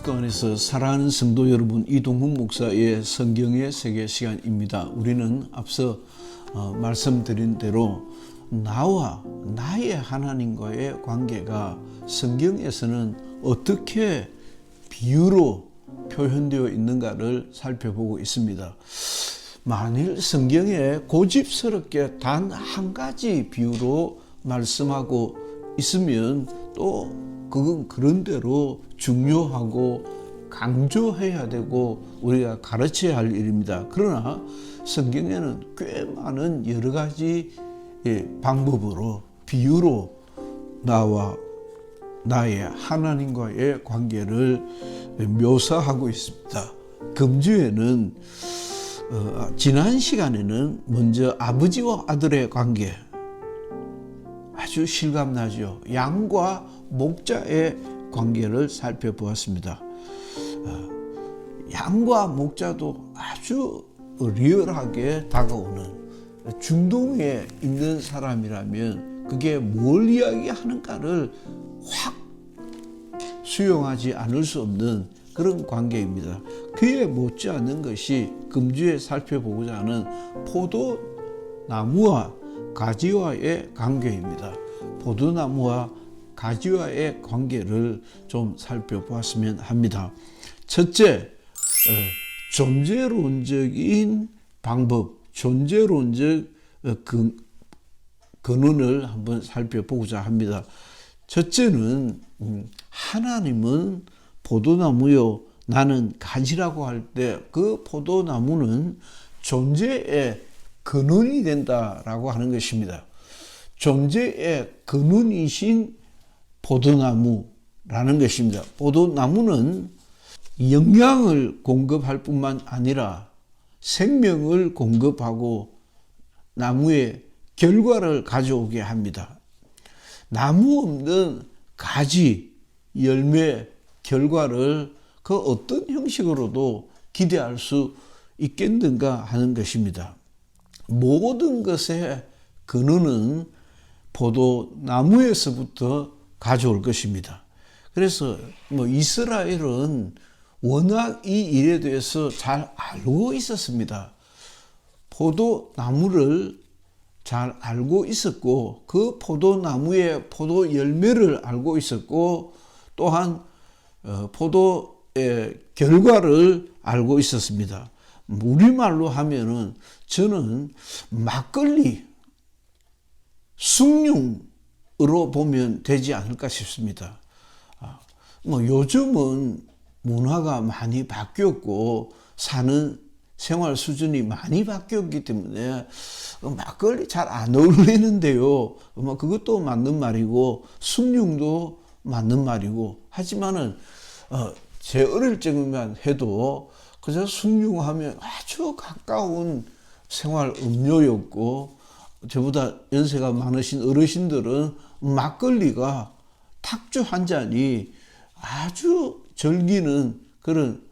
그리스도 안에서 사랑하는 성도 여러분, 이동훈 목사의 성경의 세계 시간입니다. 우리는 앞서 말씀드린 대로 나와 나의 하나님과의 관계가 성경에서는 어떻게 비유로 표현되어 있는가를 살펴보고 있습니다. 만일 성경에 고집스럽게 단 한 가지 비유로 말씀하고 있으면 또 그건 그런대로 중요하고 강조해야 되고 우리가 가르쳐야 할 일입니다. 그러나 성경에는 꽤 많은 여러 가지 방법으로 비유로 나와 나의 하나님과의 관계를 묘사하고 있습니다. 금주에는 지난 시간에는 먼저 아버지와 아들의 관계 아주 실감나죠. 양과 목자의 관계를 살펴보았습니다. 양과 목자도 아주 리얼하게 다가오는, 중동에 있는 사람이라면 그게 뭘 이야기하는가를 확 수용하지 않을 수 없는 그런 관계입니다. 그에 못지않은 것이 금주에 살펴보고자 하는 포도나무와 가지와의 관계입니다. 포도나무와 가지와의 관계를 좀 살펴보았으면 합니다. 첫째, 존재론적인 방법, 존재론적 근원을 한번 살펴보고자 합니다. 첫째는 하나님은 포도나무요 나는 가지라고 할 때 그 포도나무는 존재의 근원이 된다라고 하는 것입니다. 존재의 근원이신 포도나무라는 것입니다. 포도나무는 영양을 공급할 뿐만 아니라 생명을 공급하고 나무의 결과를 가져오게 합니다. 나무 없는 가지, 열매, 결과를 그 어떤 형식으로도 기대할 수 있겠는가 하는 것입니다. 모든 것의 근원은 포도나무에서부터 가져올 것입니다. 그래서 이스라엘은 워낙 이 일에 대해서 잘 알고 있었습니다. 포도나무를 잘 알고 있었고 그 포도나무의 포도 열매를 알고 있었고 또한 포도의 결과를 알고 있었습니다. 우리말로 하면은 저는 막걸리, 숭늉으로 보면 되지 않을까 싶습니다. 요즘은 문화가 많이 바뀌었고 사는 생활 수준이 많이 바뀌었기 때문에 막걸리 잘 안 어울리는데요. 그것도 맞는 말이고 숭늉도 맞는 말이고 하지만은 제 어릴 적만 해도 그저 숭늉하면 아주 가까운 생활 음료였고 저보다 연세가 많으신 어르신들은 막걸리가 탁주 한 잔이 아주 즐기는 그런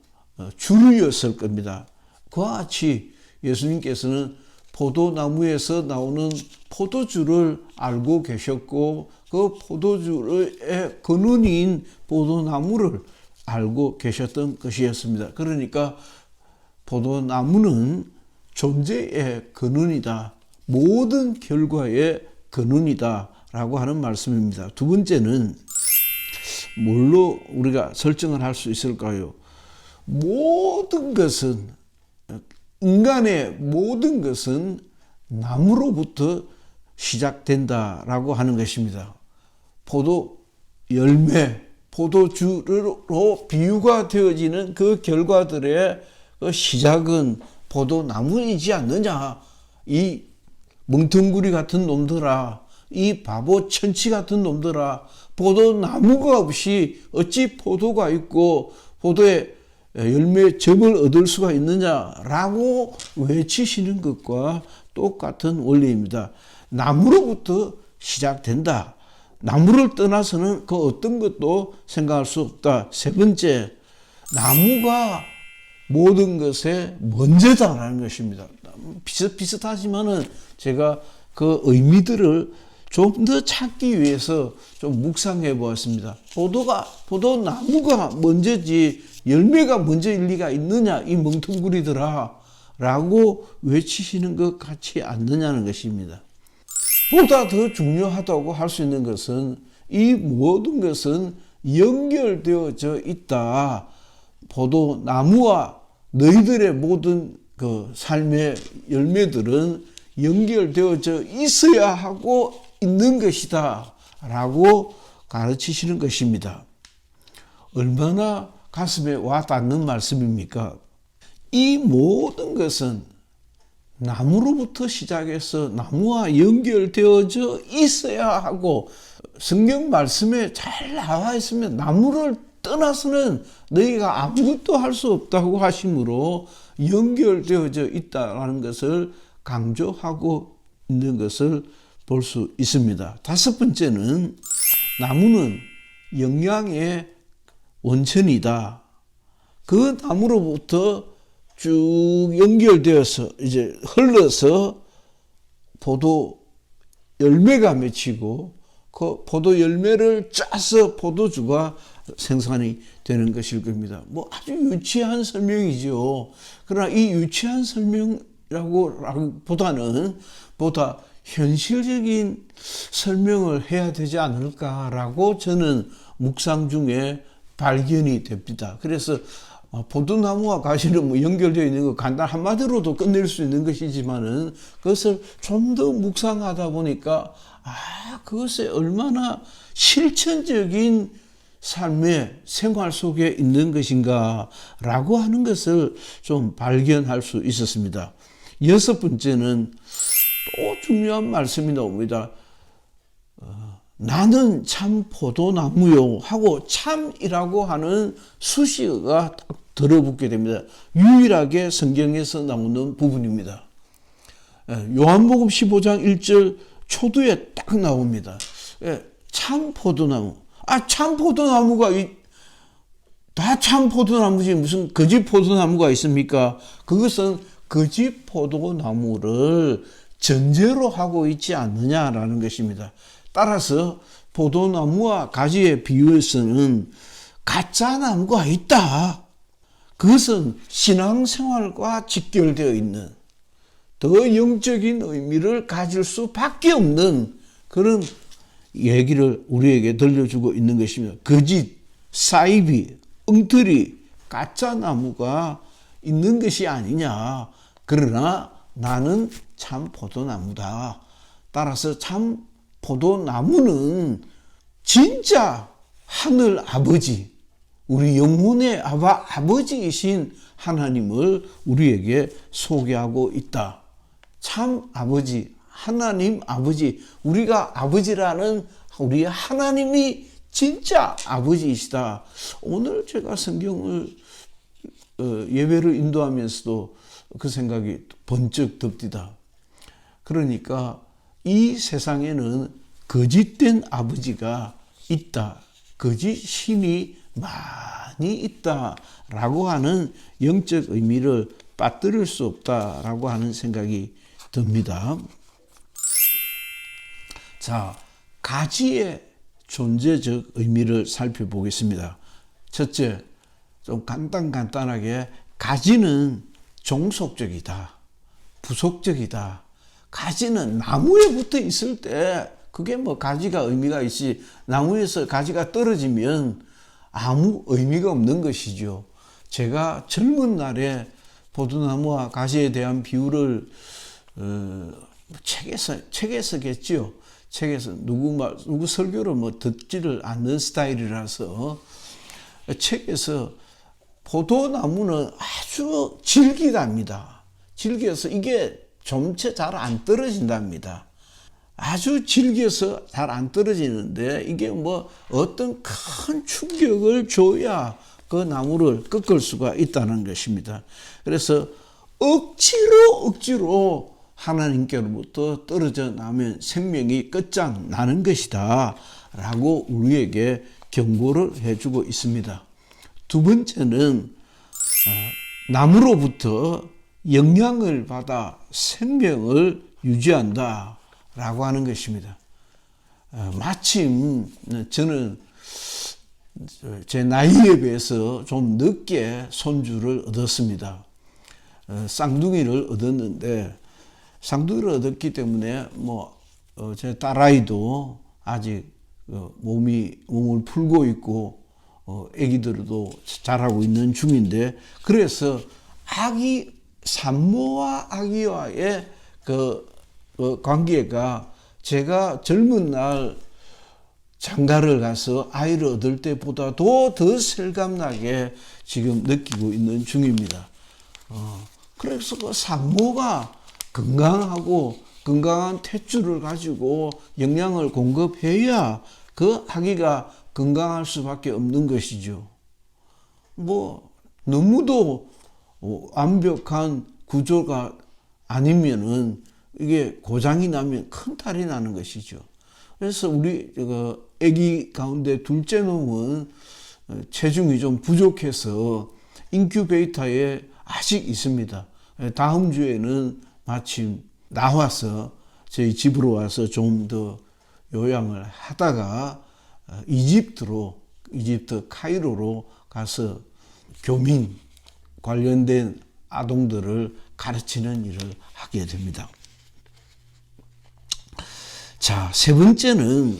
주류였을 겁니다. 그와 같이 예수님께서는 포도나무에서 나오는 포도주를 알고 계셨고 그 포도주의 근원인 포도나무를 알고 계셨던 것이었습니다. 그러니까 포도나무는 존재의 근원이다. 모든 결과의 근원이다 라고 하는 말씀입니다. 두 번째는 뭘로 우리가 설정을 할 수 있을까요? 모든 것은, 인간의 모든 것은 나무로부터 시작된다라고 하는 것입니다. 포도 열매, 포도주로 비유가 되어지는 그 결과들의 그 시작은 포도나무이지 않느냐. 이 멍텅구리 같은 놈들아, 이 바보 천치 같은 놈들아, 포도나무가 없이 어찌 포도가 있고 포도의 열매의 즙을 얻을 수가 있느냐라고 외치시는 것과 똑같은 원리입니다. 나무로부터 시작된다. 나무를 떠나서는 그 어떤 것도 생각할 수 없다. 세 번째, 나무가 모든 것의 먼저다라는 것입니다. 비슷하지만은 제가 그 의미들을 좀 더 찾기 위해서 좀 묵상해 보았습니다. 포도나무가 먼저지 열매가 먼저일 리가 있느냐 이 멍텅구리들아 라고 외치시는 것 같지 않느냐는 것입니다. 보다 더 중요하다고 할 수 있는 것은 이 모든 것은 연결되어져 있다. 포도나무와 너희들의 모든 그 삶의 열매들은 연결되어져 있어야 하고 있는 것이다 라고 가르치시는 것입니다. 얼마나 가슴에 와 닿는 말씀입니까? 이 모든 것은 나무로부터 시작해서 나무와 연결되어져 있어야 하고, 성경 말씀에 잘 나와 있으면 나무를 떠나서는 너희가 아무것도 할 수 없다고 하심으로 연결되어져 있다는 것을 강조하고 있는 것을 볼 수 있습니다. 다섯 번째는 나무는 영양의 원천이다. 그 나무로부터 쭉 연결되어서 이제 흘러서 포도 열매가 맺히고 그 포도 열매를 짜서 포도주가 생산이 되는 것일 겁니다. 뭐 아주 유치한 설명이죠. 그러나 이 유치한 설명이라고 보다는 보다 현실적인 설명을 해야 되지 않을까라고 저는 묵상 중에 발견이 됩니다. 그래서 포도나무와 가시는 뭐 연결되어 있는 거 간단 한마디로도 끝낼 수 있는 것이지만은 그것을 좀 더 묵상하다 보니까 그것에 얼마나 실천적인 삶의 생활 속에 있는 것인가라고 하는 것을 좀 발견할 수 있었습니다. 여섯 번째는 또 중요한 말씀이 나옵니다. 나는 참 포도나무요 하고 참이라고 하는 수식어가 딱 들어붙게 됩니다. 유일하게 성경에서 나오는 부분입니다. 요한복음 15장 1절 초두에 딱 나옵니다. 참 포도나무. 참 포도나무가 다 참 포도나무지 무슨 거짓 포도나무가 있습니까? 그것은 거짓 포도나무를 전제로 하고 있지 않느냐라는 것입니다. 따라서 포도나무와 가지의 비유에서는 가짜 나무가 있다. 그것은 신앙생활과 직결되어 있는 더 영적인 의미를 가질 수밖에 없는 그런 얘기를 우리에게 들려주고 있는 것입니다. 거짓, 사이비, 엉터리, 가짜 나무가 있는 것이 아니냐. 그러나 나는 참 포도나무다. 따라서 참 포도나무는 진짜 하늘 아버지, 우리 영혼의 아버지이신 하나님을 우리에게 소개하고 있다. 참 아버지, 하나님 아버지, 우리가 아버지라는 우리 하나님이 진짜 아버지이시다. 오늘 제가 성경을 예배를 인도하면서도 그 생각이 번쩍 듭니다. 그러니까 이 세상에는 거짓된 아버지가 있다. 거짓 신이 많이 있다라고 하는 영적 의미를 빠뜨릴 수 없다라고 하는 생각이 듭니다. 자, 가지의 존재적 의미를 살펴보겠습니다. 첫째, 좀 간단하게 가지는 종속적이다. 부속적이다. 가지는 나무에 붙어 있을 때 그게 뭐 가지가 의미가 있지, 나무에서 가지가 떨어지면 아무 의미가 없는 것이죠. 제가 젊은 날에 포도나무와 가지에 대한 비유를 책에서겠죠. 책에서 누구 설교를 뭐 듣지를 않는 스타일이라서 책에서 포도나무는 아주 질기답니다. 질겨서 이게 점체 잘 안 떨어진답니다. 아주 질겨서 잘 안 떨어지는데 이게 뭐 어떤 큰 충격을 줘야 그 나무를 꺾을 수가 있다는 것입니다. 그래서 억지로 하나님께로부터 떨어져 나면 생명이 끝장나는 것이다 라고 우리에게 경고를 해주고 있습니다. 두 번째는 나무로부터 영향을 받아 생명을 유지한다 라고 하는 것입니다. 마침 저는 제 나이에 비해서 좀 늦게 손주를 얻었습니다. 쌍둥이를 얻었는데 쌍둥이를 얻었기 때문에 제 딸아이도 아직 몸을 풀고 있고 아기들도 자라고 있는 중인데, 그래서 산모와 아기와의 그 관계가 제가 젊은 날 장가를 가서 아이를 얻을 때보다도 더 실감나게 지금 느끼고 있는 중입니다. 그래서 그 산모가 건강하고 건강한 탯줄을 가지고 영양을 공급해야 그 아기가 건강할 수밖에 없는 것이죠. 너무도 완벽한 구조가 아니면은 이게 고장이 나면 큰 탈이 나는 것이죠. 그래서 우리 아기 가운데 둘째 놈은 체중이 좀 부족해서 인큐베이터에 아직 있습니다. 다음 주에는 마침 나와서 저희 집으로 와서 좀 더 요양을 하다가 이집트 카이로로 가서 교민 관련된 아동들을 가르치는 일을 하게 됩니다. 자, 세 번째는,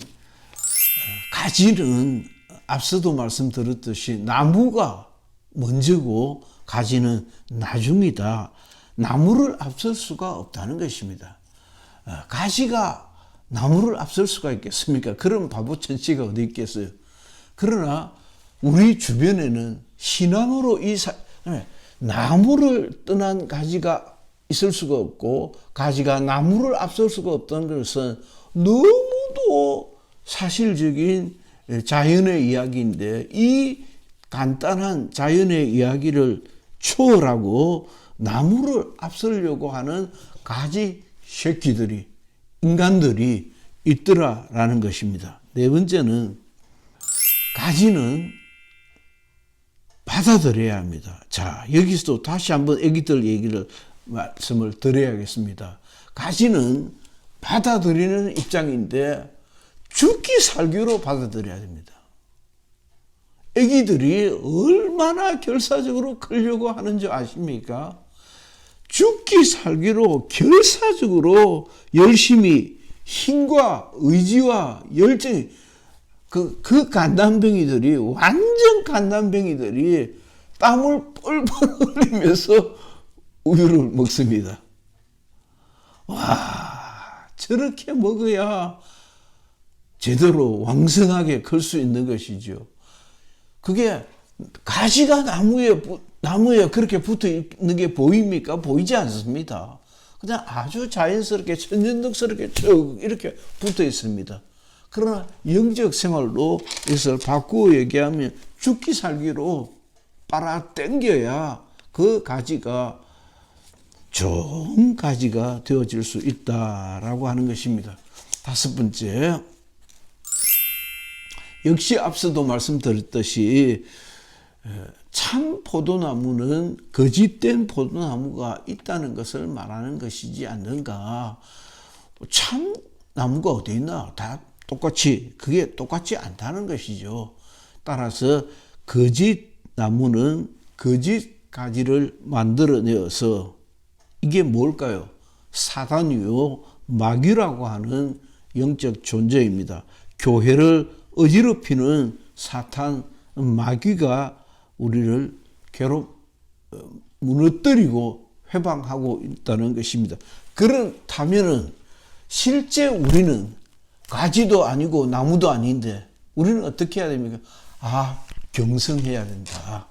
가지는 앞서도 말씀드렸듯이 나무가 먼저고 가지는 나중이다. 나무를 앞설 수가 없다는 것입니다. 가지가 나무를 앞설 수가 있겠습니까? 그런 바보천치가 어디 있겠어요? 그러나 우리 주변에는 신앙으로 나무를 떠난 가지가 있을 수가 없고 가지가 나무를 앞설 수가 없다는 것은 너무도 사실적인 자연의 이야기인데, 이 간단한 자연의 이야기를 초월하고 나무를 앞서려고 하는 가지 새끼들이, 인간들이 있더라라는 것입니다. 네 번째는, 가지는 받아들여야 합니다. 자, 여기서도 다시 한번 애기들 말씀을 드려야겠습니다. 가지는 받아들이는 입장인데 죽기 살기로 받아들여야 됩니다. 애기들이 얼마나 결사적으로 크려고 하는 줄 아십니까? 죽기 살기로 결사적으로 열심히 힘과 의지와 열정이, 그 간단뱅이들이, 완전 간단뱅이들이 땀을 뻘뻘 흘리면서 우유를 먹습니다. 와, 저렇게 먹어야 제대로 왕성하게 클 수 있는 것이죠. 그게 가지가 나무에 그렇게 붙어 있는 게 보입니까? 보이지 않습니다. 그냥 아주 자연스럽게 천연덕스럽게 쭉 이렇게 붙어 있습니다. 그러나 영적 생활로 이것을 바꾸어 얘기하면 죽기 살기로 빨아당겨야 그 가지가 좋은 가지가 되어질 수 있다라고 하는 것입니다. 다섯 번째, 역시 앞서도 말씀드렸듯이 참 포도나무는 거짓된 포도나무가 있다는 것을 말하는 것이지 않는가. 참 나무가 어디 있나? 다 똑같이, 그게 똑같지 않다는 것이죠. 따라서 거짓 나무는 거짓 가지를 만들어내어서, 이게 뭘까요? 사단이요, 마귀라고 하는 영적 존재입니다. 교회를 어지럽히는 사탄, 마귀가 우리를 무너뜨리고 회방하고 있다는 것입니다. 그렇다면은 실제 우리는 가지도 아니고 나무도 아닌데 우리는 어떻게 해야 됩니까? 경성해야 된다.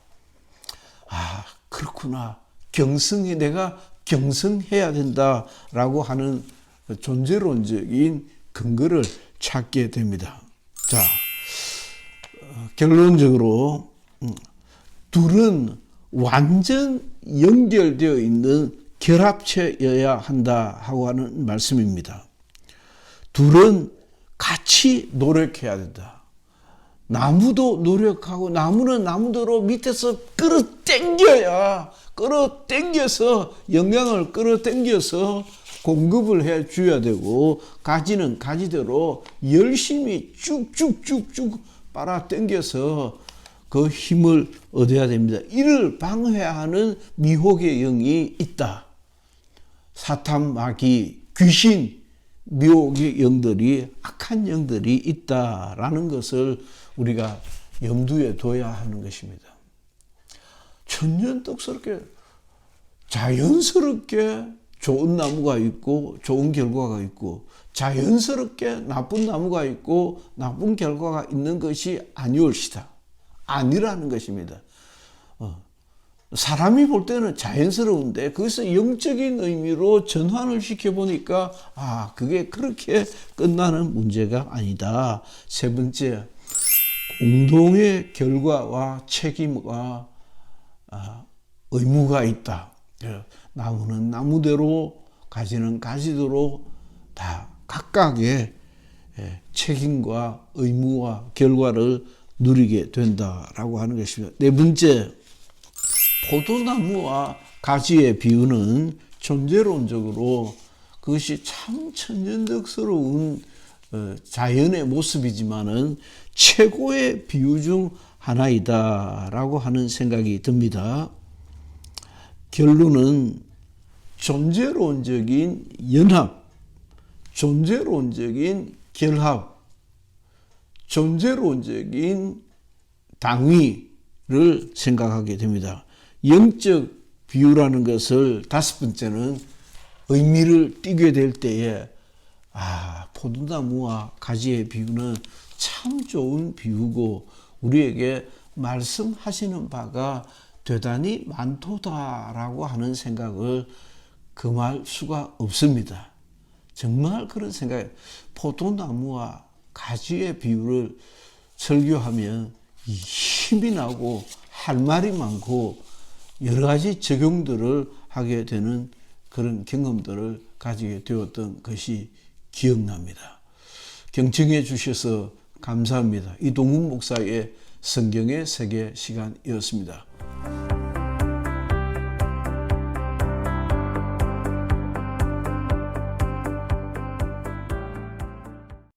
그렇구나. 내가 경성해야 된다라고 하는 존재론적인 근거를 찾게 됩니다. 자, 결론적으로 둘은 완전 연결되어 있는 결합체여야 한다 하고 하는 말씀입니다. 둘은 같이 노력해야 된다. 나무도 노력하고, 나무는 나무대로 밑에서 끌어당겨서 영양을 끌어당겨서 공급을 해 줘야 되고, 가지는 가지대로 열심히 쭉쭉쭉쭉 빨아 당겨서 그 힘을 얻어야 됩니다. 이를 방해하는 미혹의 영이 있다. 사탄, 마귀, 귀신, 미혹의 영들이, 악한 영들이 있다라는 것을 우리가 염두에 둬야 하는 것입니다. 천연덕스럽게 자연스럽게 좋은 나무가 있고 좋은 결과가 있고, 자연스럽게 나쁜 나무가 있고 나쁜 결과가 있는 것이 아니올시다. 아니라는 것입니다. 사람이 볼 때는 자연스러운데 그것을 영적인 의미로 전환을 시켜보니까 그게 그렇게 끝나는 문제가 아니다. 세 번째, 공동의 결과와 책임과 의무가 있다. 나무는 나무대로, 가지는 가지대로 다 각각의 책임과 의무와 결과를 누리게 된다라고 하는 것입니다. 네 번째, 포도나무와 가지의 비유는 존재론적으로 그것이 참 천연덕스러운 자연의 모습이지만은 최고의 비유 중 하나이다라고 하는 생각이 듭니다. 결론은 존재론적인 연합, 존재론적인 결합, 존재론적인 당위를 생각하게 됩니다. 영적 비유라는 것을 다섯 번째는 의미를 띠게 될 때에 포도나무와 가지의 비유는 참 좋은 비유고 우리에게 말씀하시는 바가 대단히 많도다라고 하는 생각을 금할 수가 없습니다. 정말 그런 생각, 포도나무와 가지의 비유를 설교하면 힘이 나고 할 말이 많고 여러 가지 적용들을 하게 되는 그런 경험들을 가지게 되었던 것이 기억납니다. 경청해 주셔서 감사합니다. 이동훈 목사의 성경의 세계 시간이었습니다.